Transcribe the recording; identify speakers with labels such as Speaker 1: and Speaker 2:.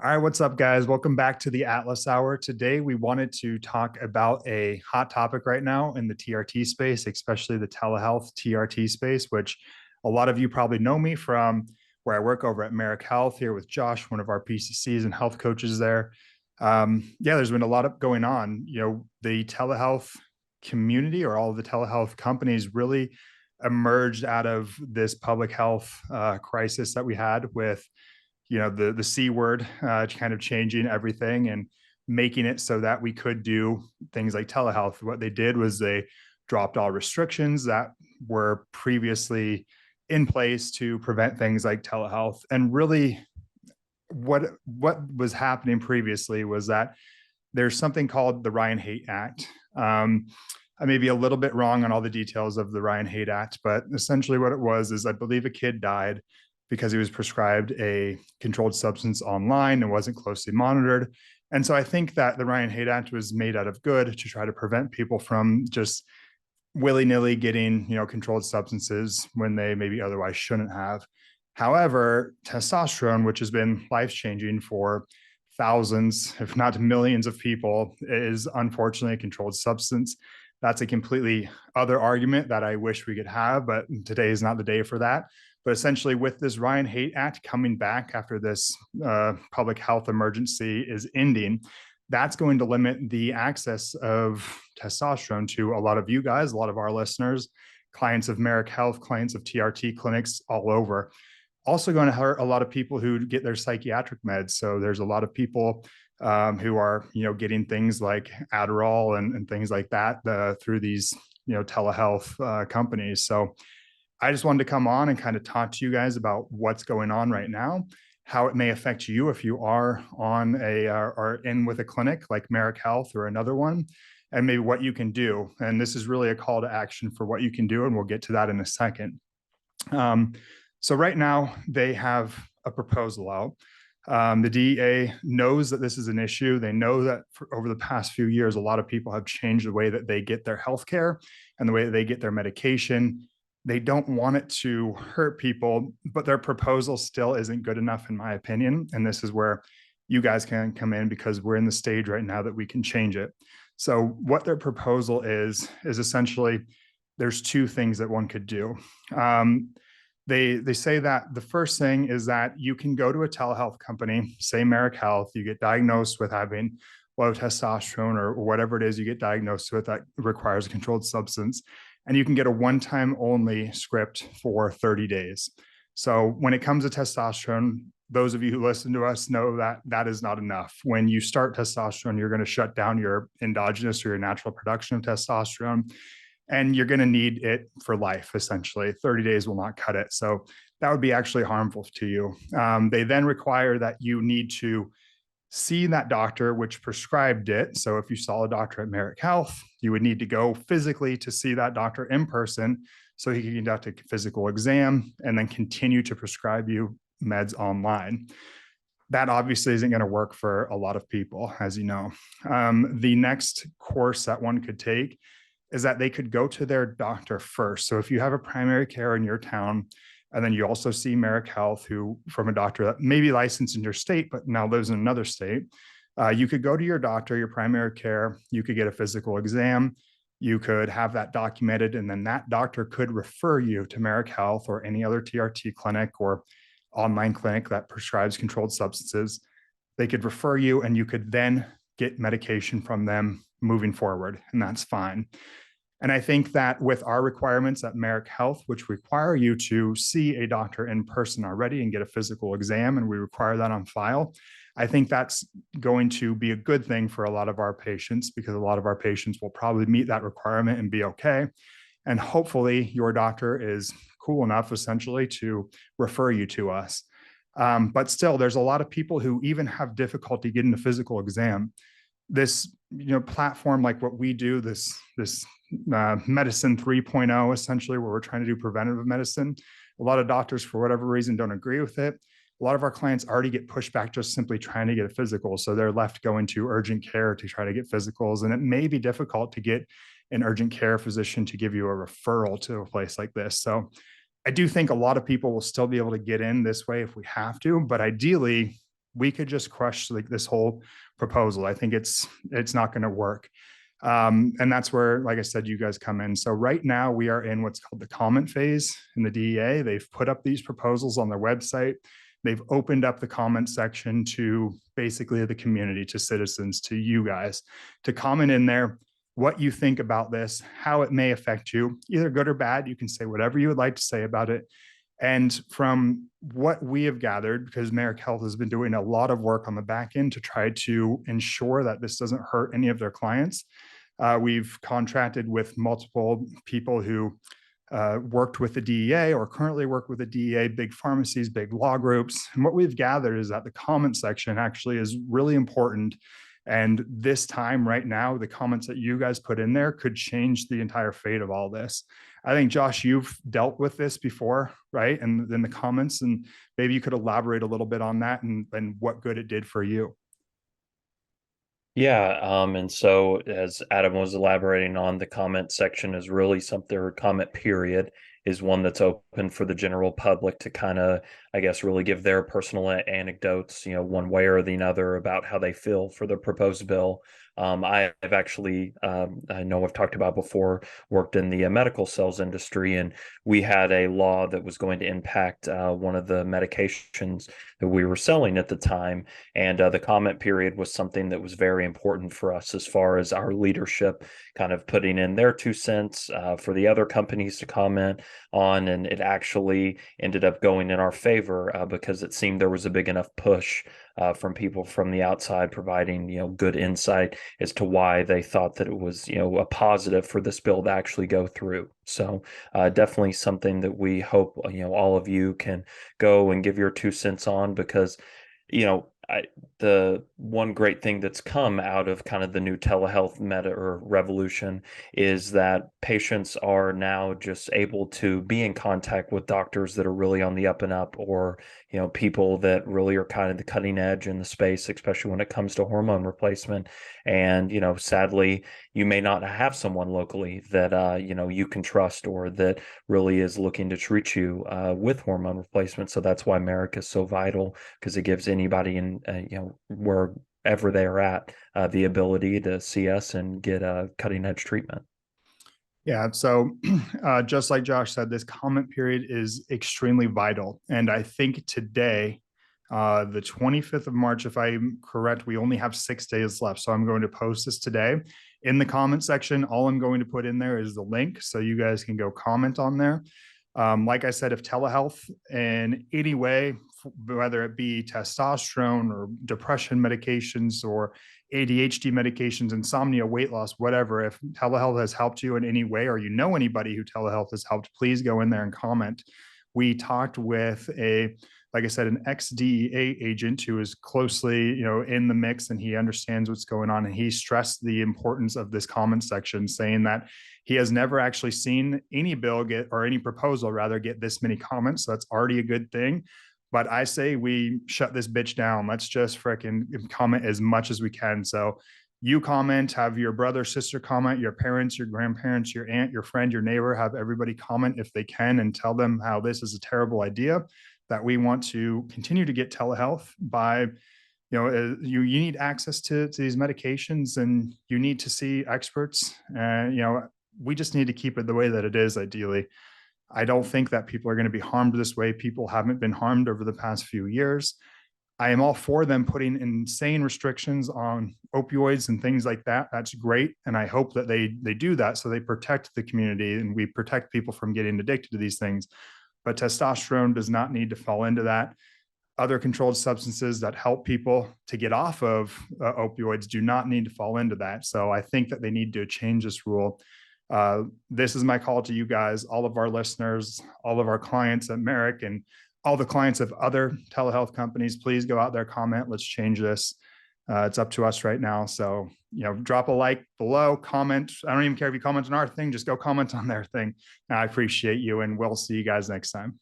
Speaker 1: All right, what's up, guys? Welcome back to the Atlas Hour. Today, we wanted to talk about a hot topic right now in the TRT space, especially the telehealth TRT space, which a lot of you probably know me from where I work over at Merrick Health here with Josh, one of our PCCs and health coaches there. There's been a lot of going on. The telehealth community or all of the telehealth companies really emerged out of this public health crisis that we had with the C word, kind of changing everything and making it so that we could do things like telehealth. What they did was they dropped all restrictions that were previously in place to prevent things like telehealth. And really what was happening previously was that there's something called the Ryan Haight Act. I may be a little bit wrong on all the details of the Ryan Haight Act, but essentially what it was is I believe a kid died because he was prescribed a controlled substance online and wasn't closely monitored. And so I think that the Ryan Haight Act was made out of good to try to prevent people from just willy-nilly getting, controlled substances when they maybe otherwise shouldn't have. However, testosterone, which has been life-changing for thousands, if not millions of people, is unfortunately a controlled substance. That's a completely other argument that I wish we could have, but today is not the day for that. But essentially, with this Ryan Haight Act coming back after this public health emergency is ending, that's going to limit the access of testosterone to a lot of you guys, a lot of our listeners, clients of Merrick Health, clients of TRT clinics all over. Also going to hurt a lot of people who get their psychiatric meds. So there's a lot of people who are, getting things like Adderall and things like that through these, telehealth companies. So I just wanted to come on and kind of talk to you guys about what's going on right now, how it may affect you if you are on or in with a clinic like Merrick Health or another one, and maybe what you can do. And this is really a call to action for what you can do, and we'll get to that in a second. So right now they have a proposal out. The DEA knows that this is an issue. They know that over the past few years, a lot of people have changed the way that they get their healthcare and the way that they get their medication. They don't want it to hurt people, but their proposal still isn't good enough, in my opinion. And this is where you guys can come in because we're in the stage right now that we can change it. So what their proposal is essentially there's two things that one could do. They say that the first thing is that you can go to a telehealth company, say Merrick Health, you get diagnosed with having low testosterone or whatever it is you get diagnosed with that requires a controlled substance, and you can get a one-time only script for 30 days. So when it comes to testosterone, those of you who listen to us know that that is not enough. When you start testosterone, you're going to shut down your endogenous or your natural production of testosterone, and you're going to need it for life, essentially. 30 days will not cut it. So that would be actually harmful to you. They then require that you need to see that doctor which prescribed it. So if you saw a doctor at Merrick Health, you would need to go physically to see that doctor in person so he can conduct a physical exam and then continue to prescribe you meds online. That obviously isn't going to work for a lot of people, as you know. The next course that one could take is that they could go to their doctor first. So if you have a primary care in your town, and then you also see Merrick Health, who from a doctor that may be licensed in your state, but now lives in another state, you could go to your doctor, your primary care, you could get a physical exam, you could have that documented, and then that doctor could refer you to Merrick Health or any other TRT clinic or online clinic that prescribes controlled substances. They could refer you, and you could then get medication from them moving forward, and that's fine. And I think that with our requirements at Merrick Health, which require you to see a doctor in person already and get a physical exam, and we require that on file, I think that's going to be a good thing for a lot of our patients, because a lot of our patients will probably meet that requirement and be okay. And hopefully your doctor is cool enough, essentially, to refer you to us. But still, there's a lot of people who even have difficulty getting a physical exam. This platform like what we do, this medicine 3.0, essentially, where we're trying to do preventative medicine, a lot of doctors, for whatever reason, don't agree with it. A lot of our clients already get pushed back just simply trying to get a physical. So they're left going to urgent care to try to get physicals. And it may be difficult to get an urgent care physician to give you a referral to a place like this. So I do think a lot of people will still be able to get in this way if we have to, but ideally we could just crush like this whole proposal. I think it's not going to work. And that's where, like I said, you guys come in. So right now we are in what's called the comment phase in the DEA. They've put up these proposals on their website. They've opened up the comment section to basically the community, to citizens, to you guys, to comment in there what you think about this, how it may affect you, either good or bad. You can say whatever you would like to say about it. And from what we have gathered, because Merrick Health has been doing a lot of work on the back end to try to ensure that this doesn't hurt any of their clients, we've contracted with multiple people who worked with the DEA or currently work with the DEA, big pharmacies, big law groups. And what we've gathered is that the comment section actually is really important. And this time right now, the comments that you guys put in there could change the entire fate of all this. I think, Josh, you've dealt with this before, right? And then the comments, and maybe you could elaborate a little bit on that and what good it did for you.
Speaker 2: Yeah, and so as Adam was elaborating on, the comment section is really something, or comment period is one that's open for the general public to kind of, I guess, really give their personal anecdotes, one way or the other about how they feel for the proposed bill. I've actually, I know I've talked about before, worked in the medical sales industry, and we had a law that was going to impact one of the medications that we were selling at the time. And the comment period was something that was very important for us as far as our leadership kind of putting in their 2 cents for the other companies to comment on. And it actually ended up going in our favor because it seemed there was a big enough push from people from the outside providing, good insight as to why they thought that it was, a positive for this bill to actually go through. So definitely something that we hope, all of you can go and give your 2 cents on, because the one great thing that's come out of kind of the new telehealth meta or revolution is that patients are now just able to be in contact with doctors that are really on the up and up, or people that really are kind of the cutting edge in the space, especially when it comes to hormone replacement. And sadly, you may not have someone locally that you can trust, or that really is looking to treat you with hormone replacement. So that's why Merrick is so vital, because it gives anybody in wherever they are at the ability to see us and get a cutting edge treatment.
Speaker 1: Yeah. So just like Josh said, this comment period is extremely vital. And I think today, the 25th of March, if I'm correct, we only have 6 days left. So I'm going to post this today in the comment section. All I'm going to put in there is the link, so you guys can go comment on there. Like I said, if telehealth in any way, whether it be testosterone or depression medications or ADHD medications, insomnia, weight loss, whatever, if telehealth has helped you in any way, or you know anybody who telehealth has helped, please go in there and comment. We talked with like I said, an ex-DEA agent who is closely, in the mix, and he understands what's going on. And he stressed the importance of this comment section, saying that he has never actually seen any bill get, or any proposal rather, get this many comments. So that's already a good thing. But I say we shut this bitch down. Let's just freaking comment as much as we can. So you comment, have your brother, sister comment, your parents, your grandparents, your aunt, your friend, your neighbor, have everybody comment if they can, and tell them how this is a terrible idea, that we want to continue to get telehealth by, you need access to these medications, and you need to see experts. And, we just need to keep it the way that it is, ideally. I don't think that people are going to be harmed this way. People haven't been harmed over the past few years. I am all for them putting insane restrictions on opioids and things like that. That's great. And I hope that they do that, so they protect the community and we protect people from getting addicted to these things. But testosterone does not need to fall into that. Other controlled substances that help people to get off of opioids do not need to fall into that. So I think that they need to change this rule. This is my call to you guys, all of our listeners, all of our clients at Merrick, and all the clients of other telehealth companies. Please go out there, comment. Let's change this. It's up to us right now. So, drop a like below, comment. I don't even care if you comment on our thing, just go comment on their thing. I appreciate you, and we'll see you guys next time.